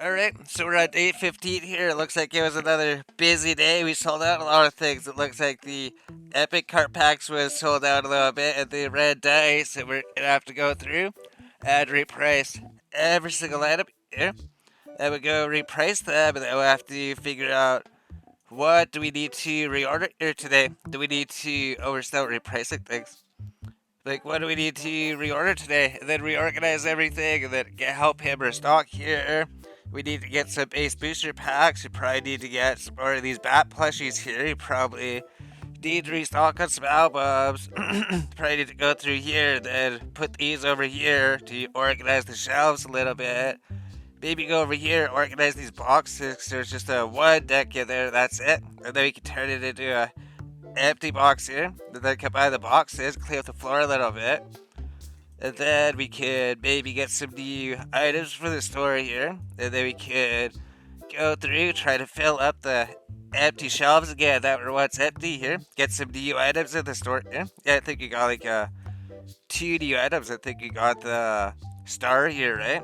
Alright, so we're at 8:15 here. It looks like it was another busy day. We sold out a lot of things. It looks like the Epic Cart Packs was sold out a little bit, and the Red Dice, so we're gonna have to go through and reprice every single item here. Then we go reprice them, and then we'll have to figure out what do we need to reorder here today. Do we need to overstart repricing things? Like, what do we need to reorder today? And then reorganize everything and then help him restock here. We need to get some base booster packs. We probably need to get some more of these bat plushies here. You probably need to restock on some albums. Probably need to go through here, then put these over here to organize the shelves a little bit. Maybe go over here, organize these boxes. There's just a one deck in there, that's it. And then we can turn it into a empty box here. And then combine the boxes, clear up the floor a little bit. And then we could maybe get some new items for the store here. And then we could go through, try to fill up the empty shelves again that were once empty here. Get some new items in the store here. Yeah, I think you got like two new items. I think you got the star here, right?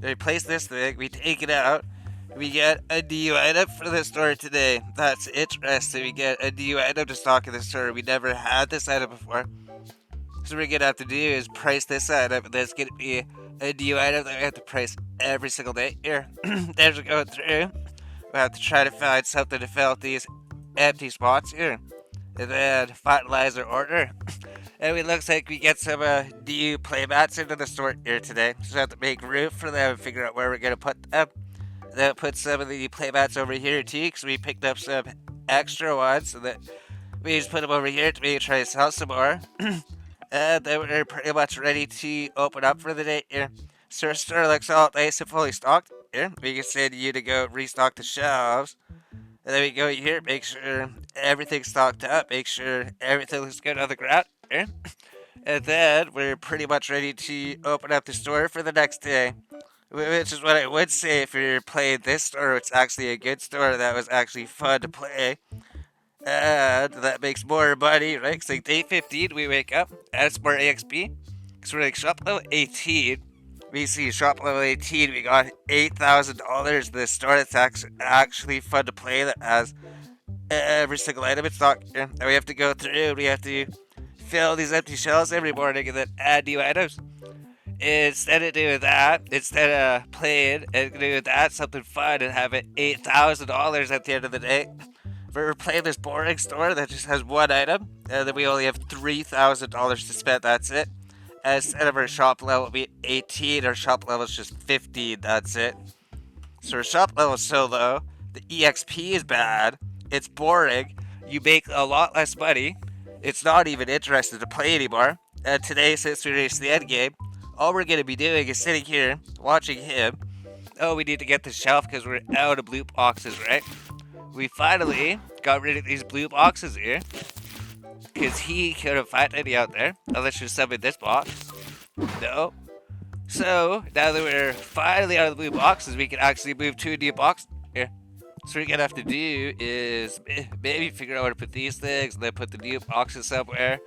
Replace this thing, we take it out. We get a new item for the store today. That's interesting. We get a new item to stock in the store. We never had this item before. So what we're gonna have to do is price this item, and there's gonna be a new item that we have to price every single day. Here, as we go through, we have to try to find something to fill these empty spots here, and then finalize our order. And it looks like we get some new playmats into the store here today. So we have to make room for them and figure out where we're gonna put them. Then put some of the playmats over here too, because we picked up some extra ones, so that we just put them over here to maybe try to sell some more. And then we're pretty much ready to open up for the day here. So our store looks all nice and fully stocked here. We can send you to go restock the shelves. And then we go here, make sure everything's stocked up, make sure everything looks good on the ground here. And then we're pretty much ready to open up the store for the next day. Which is what I would say if you're playing this store. It's actually a good store that was actually fun to play. And that makes more money, right? Because like day 15, we wake up, add some more EXP. Because we're like shop level 18. We see shop level 18, we got $8,000 in this store that's actually fun to play, that has every single item in stock. And we have to go through, we have to fill these empty shelves every morning and then add new items. Instead of doing that, instead of playing and doing that, something fun and having $8,000 at the end of the day, we're playing this boring store that just has one item, and then we only have $3,000 to spend, that's it. And instead of our shop level being 18, our shop level is just 15, that's it. So our shop level is so low, the EXP is bad, it's boring, you make a lot less money, it's not even interesting to play anymore. And today, since we reached the end game, all we're gonna be doing is sitting here, watching him. Oh, we need to get the shelf because we're out of blue boxes, right? We finally got rid of these blue boxes here. Because he couldn't find any out there. Unless you're some in this box. No. So, now that we're finally out of the blue boxes, we can actually move to a new box here. So what we're gonna have to do is maybe figure out where to put these things, and then put the new boxes somewhere.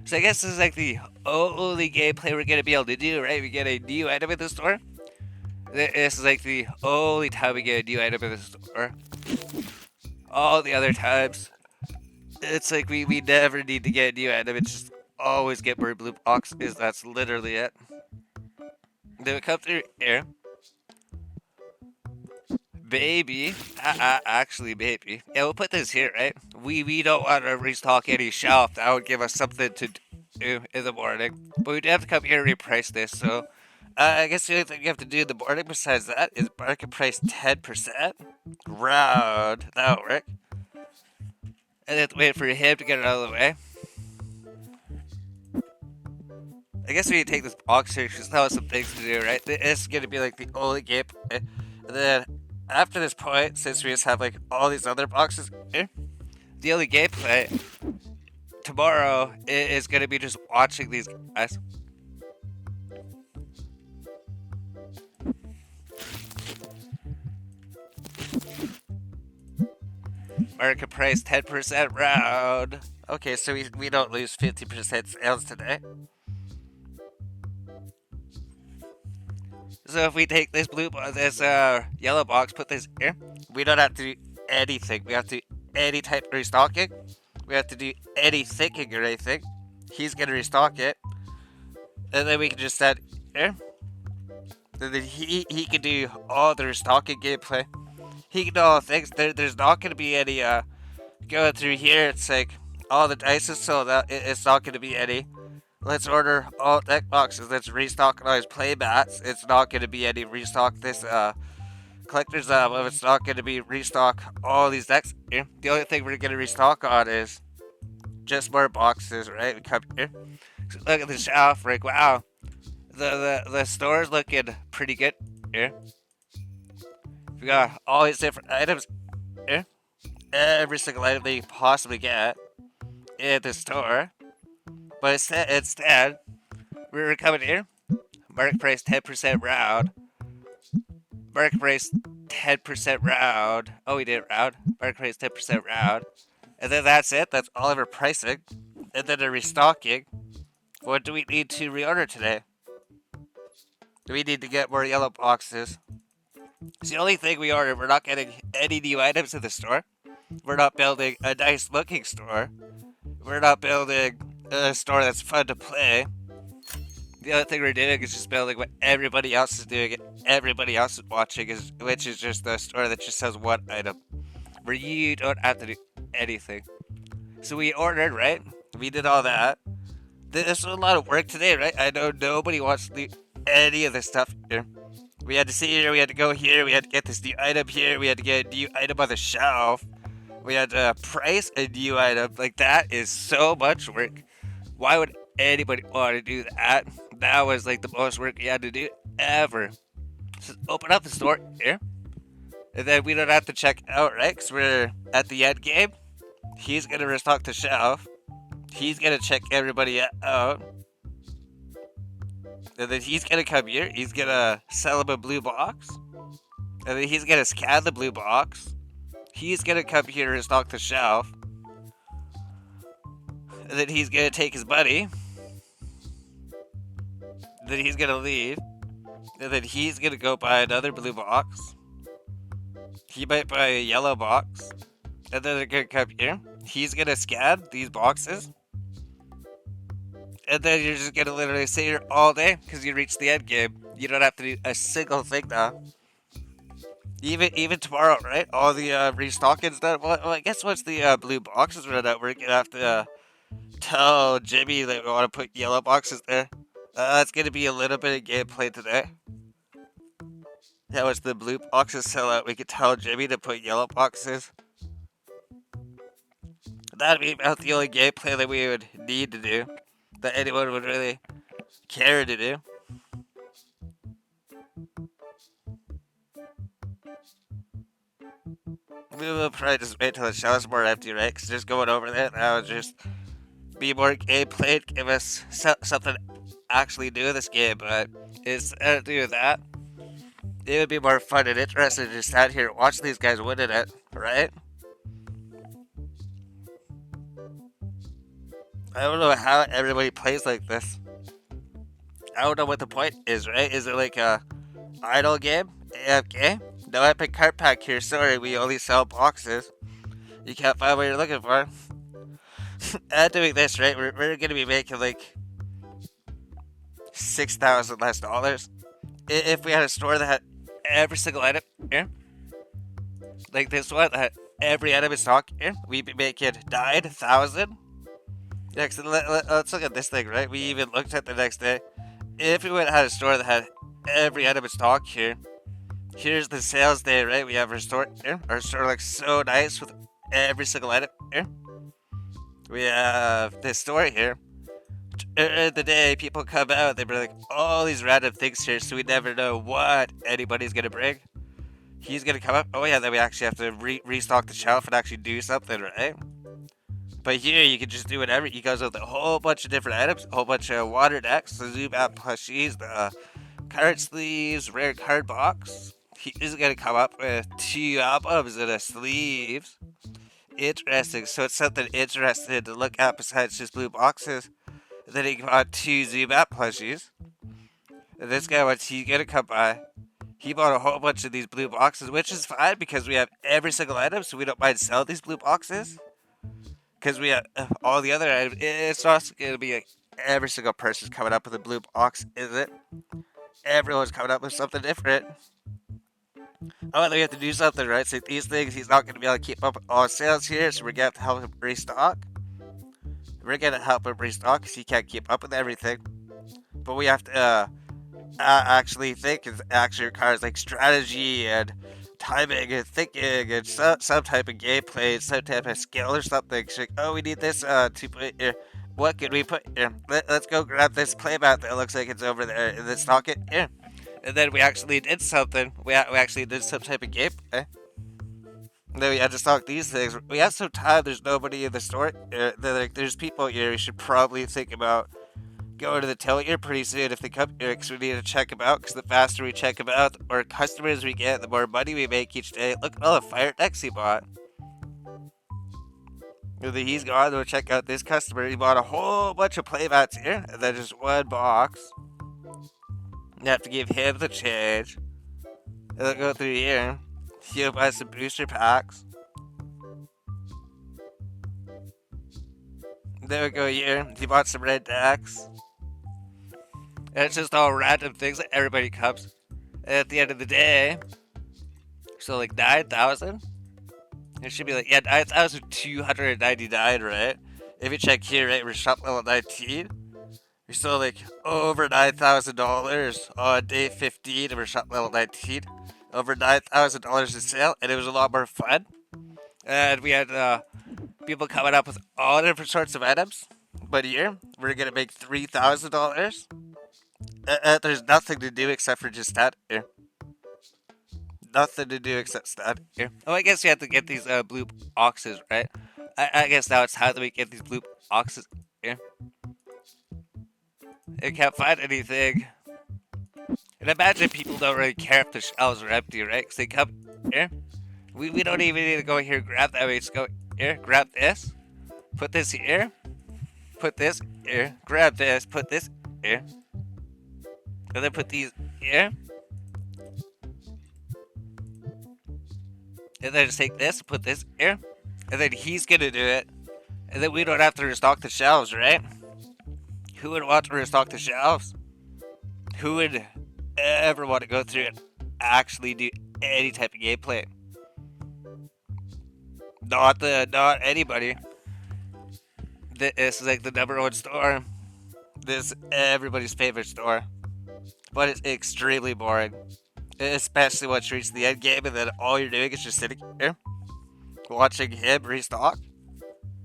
So I guess this is like the only gameplay we're gonna be able to do, right? We get a new item in the store. This is like the only time we get a new item in the store. All the other times, it's like we never need to get a new item. It's just always get more blue boxes. That's literally it. Then we come through here. Maybe, actually maybe. Yeah, we'll put this here, right? We don't want to restock any shelf. That would give us something to do in the morning. But we do have to come here and reprice this, so... I guess the only thing you have to do in the morning besides that is market price 10%. Round. That'll work. And then wait for him to get it out of the way. I guess we need to take this box here because now has some things to do, right? This is going to be like the only game. And then after this point, since we just have like all these other boxes here, the only gameplay tomorrow is going to be just watching these guys. Market price 10% round. Okay, so we don't lose 50% sales today. So if we take this this yellow box, put this here, we don't have to do anything. We have to do any type of restocking. We have to do any thinking or anything. He's gonna restock it, and then we can just set here. And then he can do all the restocking gameplay. He can do all the things. There's not gonna be any going through here. It's like all the dice is sold out. It's not gonna be any. Let's order all deck boxes. Let's restock all his play mats. It's not gonna be any restock this collector's album. It's not gonna be restock all these decks here. The only thing we're gonna restock on is just more boxes, right? We come here. So look at the shelf, like wow. The store's looking pretty good here. We got all these different items here. Every single item that you can possibly get in the store. But instead we're coming here. Market price 10% round. Market price 10% round. Oh, we did round. Market price 10% round. And then that's it. That's all of our pricing. And then the restocking. What do we need to reorder today? We need to get more yellow boxes. It's the only thing we ordered. We're not getting any new items in the store. We're not building a nice looking store. We're not building a store that's fun to play. The other thing we're doing is just building what everybody else is doing and everybody else is watching, which is just a store that just has one item. Where you don't have to do anything. So we ordered, right? We did all that. This was a lot of work today, right? I know nobody wants to do any of this stuff here. We had to sit here, we had to go here, we had to get this new item here, we had to get a new item on the shelf. We had to price a new item. Like, that is so much work. Why would anybody want to do that? That was like the most work we had to do ever. So open up the store here. And then we don't have to check out, right? Because we're at the end game. He's going to restock the shelf. He's going to check everybody out. And then he's going to come here. He's going to sell him a blue box. And then he's going to scan the blue box. He's going to come here and restock the shelf. And then he's going to take his money. Then he's going to leave. And then he's going to go buy another blue box. He might buy a yellow box. And then they're going to come here. He's going to scan these boxes. And then you're just going to literally sit here all day because you reached the end game. You don't have to do a single thing now. Even tomorrow, right? All the restocking's done. Well, I guess once the blue boxes run out, we're going to have to tell Jimmy that we want to put yellow boxes there. That's going to be a little bit of gameplay today. Yeah, once the blue boxes sell out, we could tell Jimmy to put yellow boxes. That'd be about the only gameplay that we would need to do. That anyone would really care to do. We will probably just wait till the show's more empty, right? Because just going over there, that would just be more gameplay, give us something to actually do in this game. But instead of doing that, it would be more fun and interesting to just stand here and watch these guys winning it, right? I don't know how everybody plays like this. I don't know what the point is, right? Is it like a idle game? AFK? No epic card pack here, sorry, we only sell boxes. You can't find what you're looking for. And doing this, right, we're gonna be making like 6,000 less dollars. If we had a store that had every single item here, like this one that had every item in stock here, we'd be making 9,000. Next, let's look at this thing, right? We even looked at the next day. If we would have had a store that had every item in stock here, here's the sales day, right? We have our store here. Our store looks so nice with every single item here. We have this store here. During the day, people come out, they bring like all these random things here, so we never know what anybody's gonna bring. He's gonna come up. Oh yeah, then we actually have to restock the shelf and actually do something, right? But here, you can just do whatever. He goes with a whole bunch of different items, a whole bunch of water decks, the Zoom app plushies, the card sleeves, rare card box. He is going to come up with 2 albums and a sleeves. Interesting. So it's something interesting to look at besides just blue boxes. And then he got 2 Zoom app plushies. This guy, once he's gonna come by, he bought a whole bunch of these blue boxes, which is fine because we have every single item, so we don't mind selling these blue boxes. Because we have all the other items. It's not gonna be like every single person's coming up with a blue box, is it? Everyone's coming up with something different. Oh, and we have to do something, right? So these things, he's not gonna be able to keep up with all sales here, so we're gonna have to help him restock. We're gonna help him restock because he can't keep up with everything. But we have to actually think and actually requires like strategy and timing and thinking and some type of gameplay, some type of skill or something. So, like, oh, we need this to put here. What can we put here? Let's go grab this playmat that looks like it's over there and then stock it here. And then we actually did something. We actually did some type of gameplay. And then we had to stock these things. We have some time. There's nobody in the store. There's people here. We should probably think about going to the till here pretty soon if they come here, because we need to check them out, because the faster we check them out, the more customers we get, the more money we make each day. Look at all the fire decks he bought. And then he's gone. We'll check out this customer. He bought a whole bunch of playmats here, and then just one box. You have to give him the change. And then go through here. He'll buy some booster packs. There we go here. He bought some red decks. And it's just all random things that everybody comes. And at the end of the day, so like 9,000? It should be like, yeah, 9,299, right? If you check here, right, we're shop level 19. We're still like over $9,000 on day 15 and we're shop level 19. Over $9,000 in sale, and it was a lot more fun. And we had people coming up with all different sorts of items. But here, we're gonna make $3,000. There's nothing to do except for just stand here. Nothing to do except stand here. Oh, I guess we have to get these blue boxes, right? I guess now it's how do we get these blue boxes here? I can't find anything. And imagine people don't really care if the shelves are empty, right? Because they come here. We don't even need to go here and grab that. We just go here, grab this, put this here, put this here, grab this, put this here. And then put these here. And then just take this and put this here. And then he's gonna do it. And then we don't have to restock the shelves, right? Who would want to restock the shelves? Who would ever want to go through and actually do any type of gameplay? Not anybody. This is like the #1 store. This is everybody's favorite store. But it's extremely boring. Especially once you reach the end game and then all you're doing is just sitting here, watching him restock,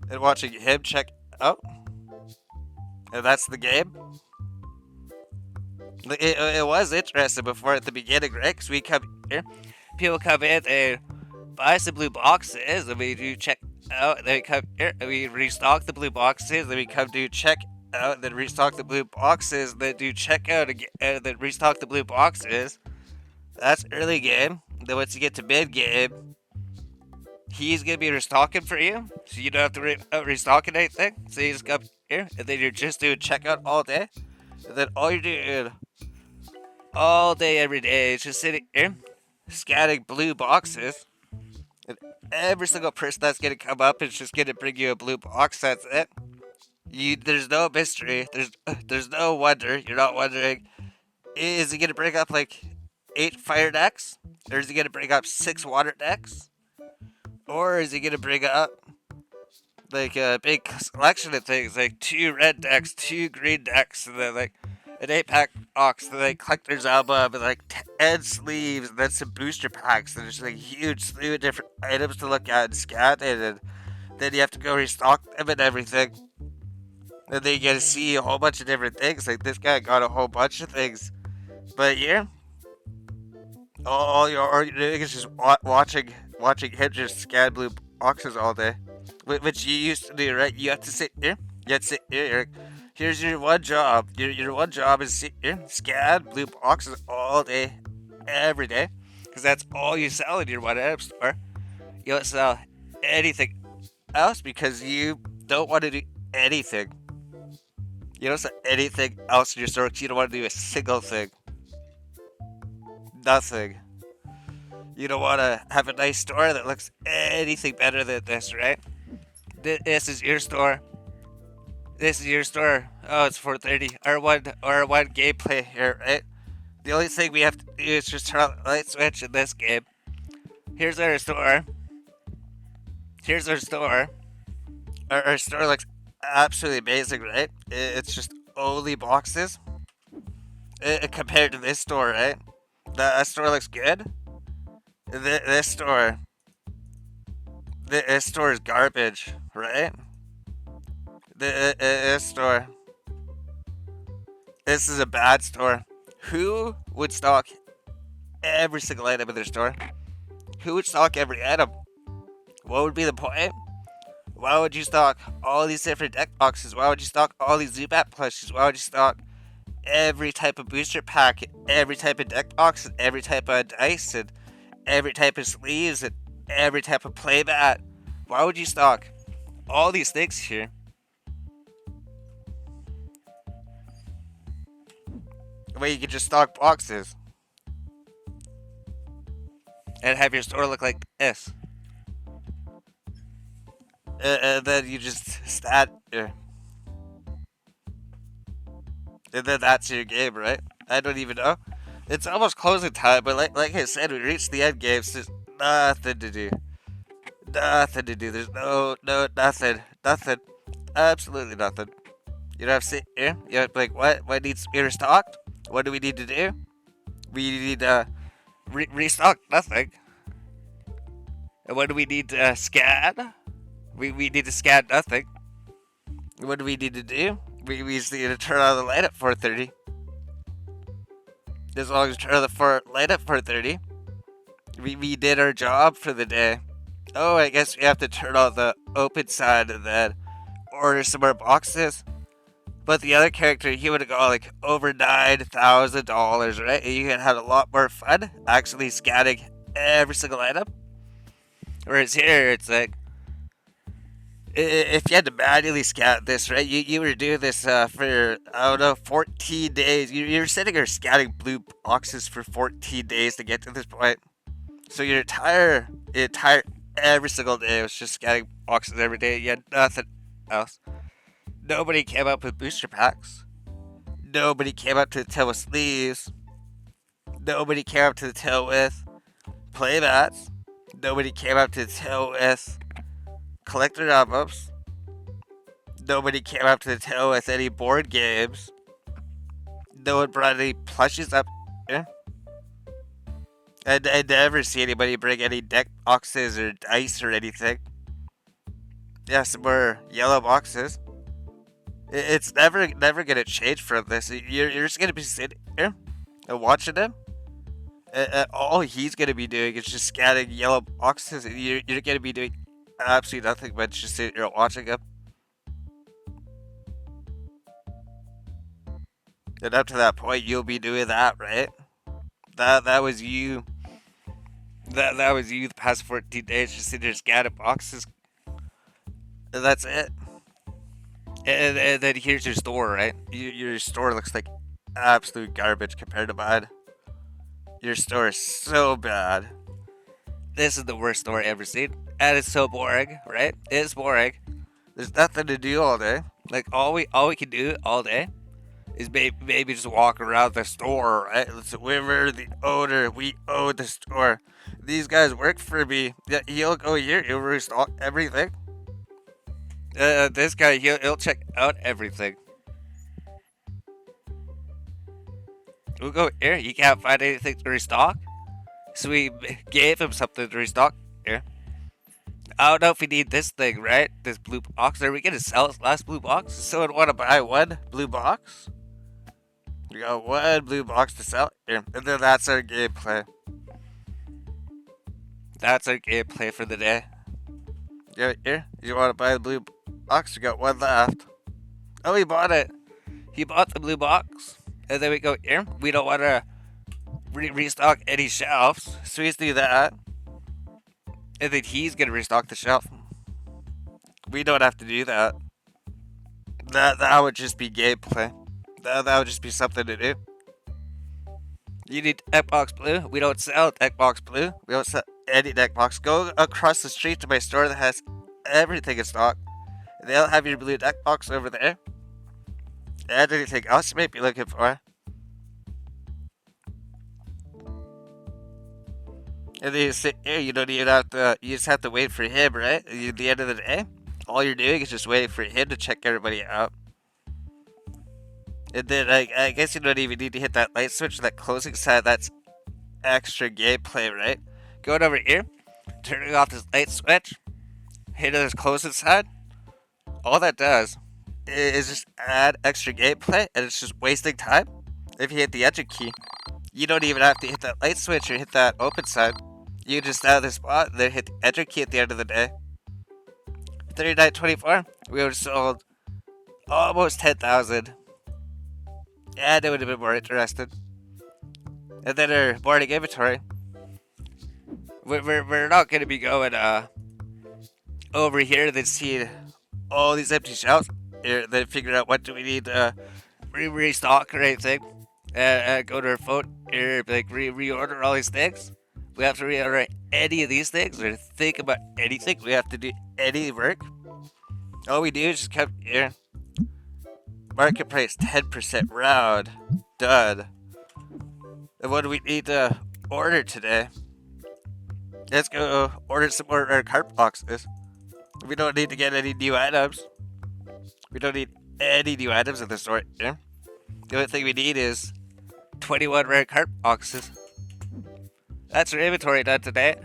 and watching him check out. And that's the game. It was interesting before at the beginning, right? Because we come here, people come in and buy some blue boxes, and we do check out, and then we come here, and we restock the blue boxes, then we come do check out, and then restock the blue boxes, and then do check out again, and then restock the blue boxes. That's early game. Then once you get to mid game, he's gonna be restocking for you, so you don't have to restocking anything. So you just come here, and then you're just doing checkout all day, and then all you're doing all day every day is just sitting here, scanning blue boxes, and every single person that's gonna come up is just gonna bring you a blue box. That's it. There's no mystery. There's no wonder. You're not wondering, is he gonna bring up like 8 fire decks? Or is he gonna bring up 6 water decks? Or is he gonna bring up like a big selection of things, like 2 red decks, 2 green decks, and then like an 8-pack box, and then collector's album, and like 10 sleeves, and then some booster packs, and there's like a huge slew of different items to look at and scan, and then you have to go restock them and everything. And then you get to see a whole bunch of different things. Like this guy got a whole bunch of things. But here, all you're doing is just watching him just scan blue boxes all day, which you used to do, right? You have to sit here. You have to sit here. Here's your one job. Your one job is sit here, scan blue boxes all day, every day, because that's all you sell in your one item store. You don't sell anything else because you don't want to do anything. You don't sell anything else in your store because you don't want to do a single thing. Nothing. You don't want to have a nice store that looks anything better than this, right? This is your store. This is your store. Oh, it's 4:30. R1 gameplay here, right? The only thing we have to do is just turn on the light switch in this game. Here's our store. Here's our store. Our store looks absolutely amazing, right? It's just only boxes. Compared to this store, right? That store looks good. This store. This store is garbage, right? This store. This is a bad store. Who would stock every single item in their store? Who would stock every item? What would be the point? Why would you stock all these different deck boxes? Why would you stock all these Zubat plushies? Why would you stock every type of booster pack, every type of deck box, and every type of dice, and every type of sleeves, and every type of playmat? Why would you stock all these things here? Where you could just stock boxes and have your store look like this. And then you just stand there. And then that's your game, right? I don't even know. It's almost closing time, but like I said, we reached the end game, so there's nothing to do. Nothing to do. There's nothing. Nothing. Absolutely nothing. You know what I'm saying? Here? You know, like, what needs to be restocked? What do we need to do? We need to restock nothing. And what do we need to scan? We need to scan nothing. What do we need to do? We just need to turn on the light at 4:30. As long as we turn on the light at 4:30, we did our job for the day. Oh, I guess we have to turn on the open side and then order some more boxes. But the other character, he would have got like over $9,000, right? And you could have had a lot more fun actually scanning every single item. Whereas here, it's like, if you had to manually scan this, right? You were doing this for, I don't know, 14 days. You're sitting here scanning blue boxes for 14 days to get to this point. So your entire every single day was just scanning boxes every day. You had nothing else. Nobody came up with booster packs. Nobody came up to the tail with sleeves. Nobody came up to the tail with playmats. Nobody came up to the tail with collector albums. Nobody came up to the tail with any board games. No one brought any plushies up here. I never see anybody bring any deck boxes or dice or anything. Yeah, some more yellow boxes. It's never gonna change from this. You're just gonna be sitting here and watching him. And all he's gonna be doing is just scanning yellow boxes. You're gonna be doing absolutely nothing but just sitting here watching him. And up to that point, you'll be doing that, right? That was you. That was you the past 14 days, just sitting there scanning boxes. And that's it. And then here's your store, right? Your store looks like absolute garbage compared to mine. Your store is so bad. This is the worst store I ever seen. And it's so boring, right? It's boring. There's nothing to do all day. Like all we can do all day is maybe just walk around the store, right? We're the owner. We own the store. These guys work for me. Yeah, he'll go here. He'll restock everything. This guy, he'll check out everything. We'll go here. He can't find anything to restock. So we gave him something to restock here. I don't know if we need this thing, right? This blue box. Are we gonna sell this last blue box? Does someone want to buy one blue box? We got one blue box to sell here. And then that's our gameplay. That's our gameplay for the day. Yeah, here. You want to buy the blue box? We got one left. Oh, he bought it. He bought the blue box. And then we go here. We don't want to restock any shelves. So we just do that. And then he's going to restock the shelf. We don't have to do that. That would just be gameplay. That would just be something to do. You need deck box blue. We don't sell deck box blue. We don't sell any deck box. Go across the street to my store that has everything in stock. They'll have your blue deck box over there. And anything else you might be looking for. And then you sit here, you don't even have to, you just have to wait for him, right? At the end of the day, all you're doing is just waiting for him to check everybody out. And then I guess you don't even need to hit that light switch, that closing side, that's extra gameplay, right? Going over here, turning off this light switch, hitting this closing side, all that does is just add extra gameplay, and it's just wasting time. If you hit the enter key, you don't even have to hit that light switch or hit that open side. You just out of the spot, then hit the enter key at the end of the day. 39.24, we would have sold almost 10,000. And it would have been more interested. And then our morning inventory. We're not going to be going over here and then seeing all these empty shelves. Then figure out what do we need to restock or anything. Go to our phone or like reorder all these things. We have to reorder any of these things or think about anything. We have to do any work. All we do is just come here. Market price 10% round. Done. And what do we need to order today? Let's go order some more rare cart boxes. We don't need to get any new items. We don't need any new items in the store here. The only thing we need is 21 rare cart boxes. That's our inventory done today.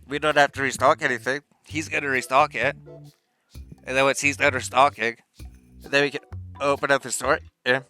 We don't have to restock anything. He's gonna restock it. And then once he's done restocking, then we can open up the store here.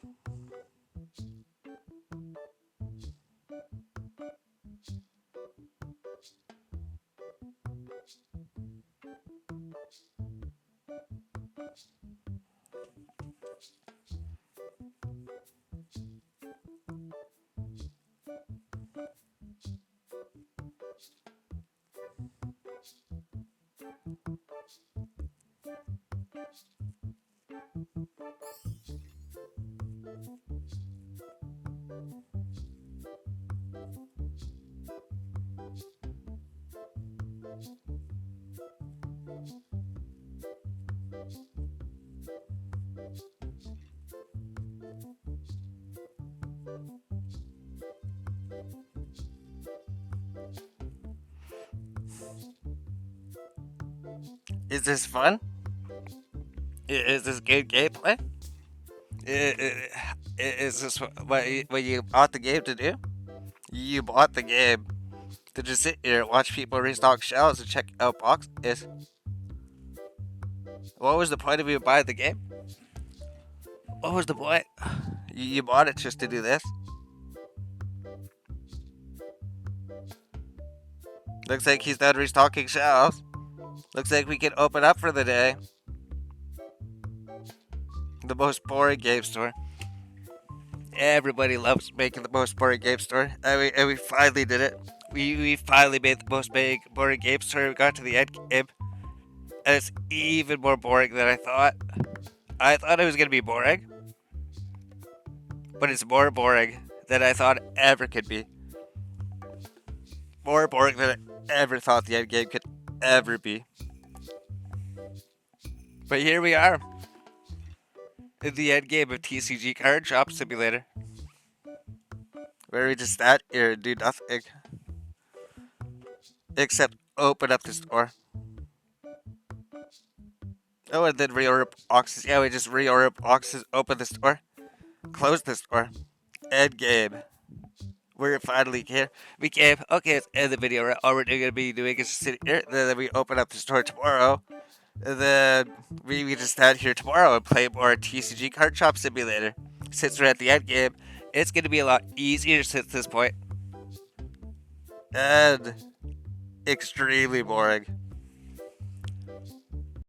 Is this fun? Is this good gameplay? Is this what you bought the game to do? You bought the game to just sit here and watch people restock shelves and check out boxes. What was the point of you buying the game? What was the point? You bought it just to do this? Looks like he's done restocking shelves. Looks like we can open up for the day. The most boring game store. Everybody loves making the most boring game store. And we finally did it. We finally made the most boring game store. We got to the end game. And it's even more boring than I thought. I thought it was going to be boring. But it's more boring than I thought it ever could be. More boring than I ever thought the end game could ever be. But here we are. In the end game of TCG Card Shop Simulator. Where we just sat here and do nothing. Except open up the store. Oh, and then reorder boxes. Yeah, we just reorder boxes, open the store, close the store. End game. We're finally here. We came. Okay, let's end the video. Right? All we're going to be doing is sit here. Then we open up the store tomorrow. And then we just stand here tomorrow and play more TCG Card Shop Simulator. Since we're at the end game, it's going to be a lot easier since this point. And extremely boring.